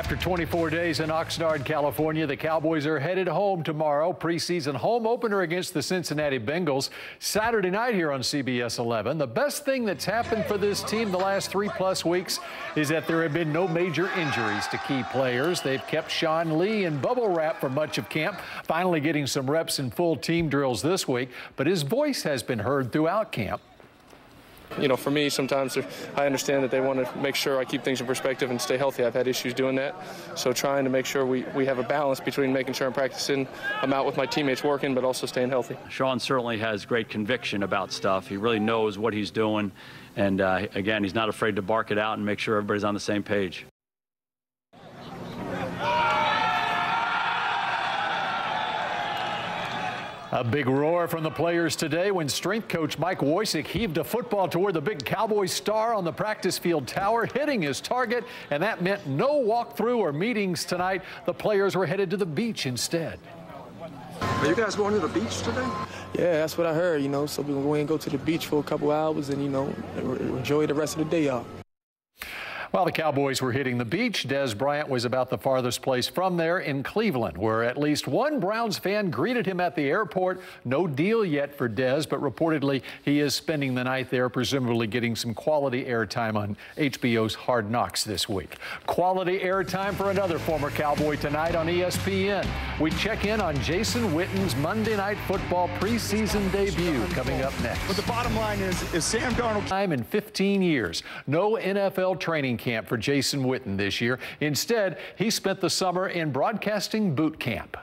After 24 days in Oxnard, California, the Cowboys are headed home tomorrow. Preseason home opener against the Cincinnati Bengals. Saturday night here on CBS 11. The best thing that's happened for this team the last 3+ weeks is that there have been no major injuries to key players. They've kept Sean Lee in bubble wrap for much of camp, finally getting some reps in full team drills this week. But his voice has been heard throughout camp. You know, for me, sometimes I understand that they want to make sure I keep things in perspective and stay healthy. I've had issues doing that. So trying to make sure we have a balance between making sure I'm practicing, I'm out with my teammates working, but also staying healthy. Sean certainly has great conviction about stuff. He really knows what he's doing. And, again, he's not afraid to bark it out and make sure everybody's on the same page. A big roar from the players today when strength coach Mike Wojcik heaved a football toward the big Cowboys star on the practice field tower, hitting his target, and that meant no walkthrough or meetings tonight. The players were headed to the beach instead. Are you guys going to the beach today? Yeah, that's what I heard, you know, so we're going to go to the beach for a couple hours and, you know, enjoy the rest of the day off. While the Cowboys were hitting the beach, Dez Bryant was about the farthest place from there in Cleveland, where at least one Browns fan greeted him at the airport. No deal yet for Dez, but reportedly he is spending the night there, presumably getting some quality airtime on HBO's Hard Knocks this week. Quality airtime for another former Cowboy tonight on ESPN. We check in on Jason Witten's Monday Night Football preseason debut coming up next. But the bottom line is Sam Darnold. Time in 15 years. No NFL training camp for Jason Witten this year. Instead, he spent the summer in broadcasting boot camp.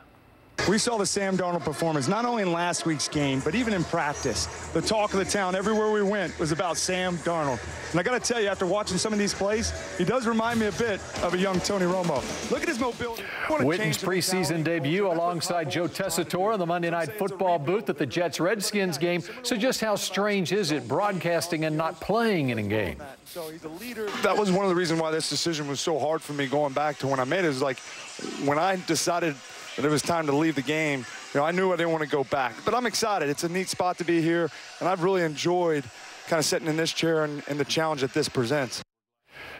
We saw the Sam Darnold performance, not only in last week's game, but even in practice. The talk of the town everywhere we went was about Sam Darnold. And I got to tell you, after watching some of these plays, he does remind me a bit of a young Tony Romo. Look at his mobility. Witten's preseason debut alongside Joe Tessitore in the Monday Night Football booth at the Jets-Redskins game. So just how strange is it broadcasting and not playing in a game? That was one of the reasons why this decision was so hard for me going back to when I made it. Is like when I decided that it was time to leave the game, you know, I knew I didn't want to go back. But I'm excited. It's a neat spot to be here, and I've really enjoyed kind of sitting in this chair and the challenge that this presents.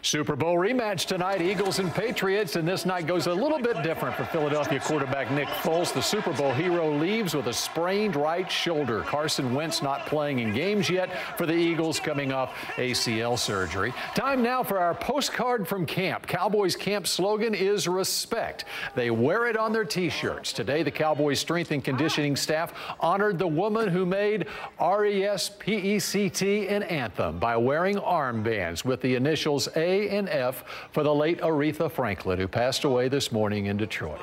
Super Bowl rematch tonight, Eagles and Patriots, and this night goes a little bit different for Philadelphia quarterback Nick Foles. The Super Bowl hero leaves with a sprained right shoulder. Carson Wentz not playing in games yet for the Eagles, coming off ACL surgery. Time now for our postcard from camp. Cowboys camp slogan is respect. They wear it on their T-shirts. Today, the Cowboys strength and conditioning staff honored the woman who made R-E-S-P-E-C-T an anthem by wearing armbands with the initials A and F for the late Aretha Franklin, who passed away this morning in Detroit.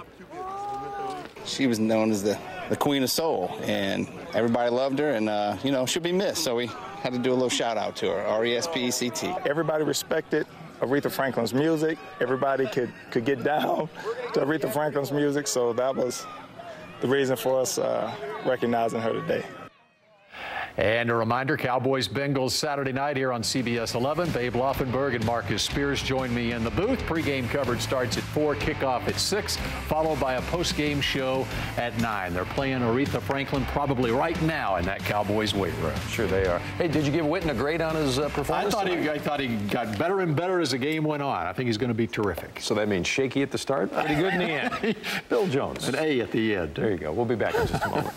She was known as the Queen of Soul, and everybody loved her, and, you know, she'll be missed. So we had to do a little shout out to her, R-E-S-P-E-C-T. Everybody respected Aretha Franklin's music. Everybody could get down to Aretha Franklin's music, so that was the reason for us recognizing her today. And a reminder, Cowboys-Bengals Saturday night here on CBS 11. Babe Laufenberg and Marcus Spears join me in the booth. Pre-game coverage starts at 4, kickoff at 6, followed by a post-game show at 9. They're playing Aretha Franklin probably right now in that Cowboys weight room. Sure they are. Hey, did you give Witten a grade on his performance? I thought he got better and better as the game went on. I think he's going to be terrific. So that means shaky at the start, pretty good in the end. Bill Jones. An A at the end. There you go. We'll be back in just a moment.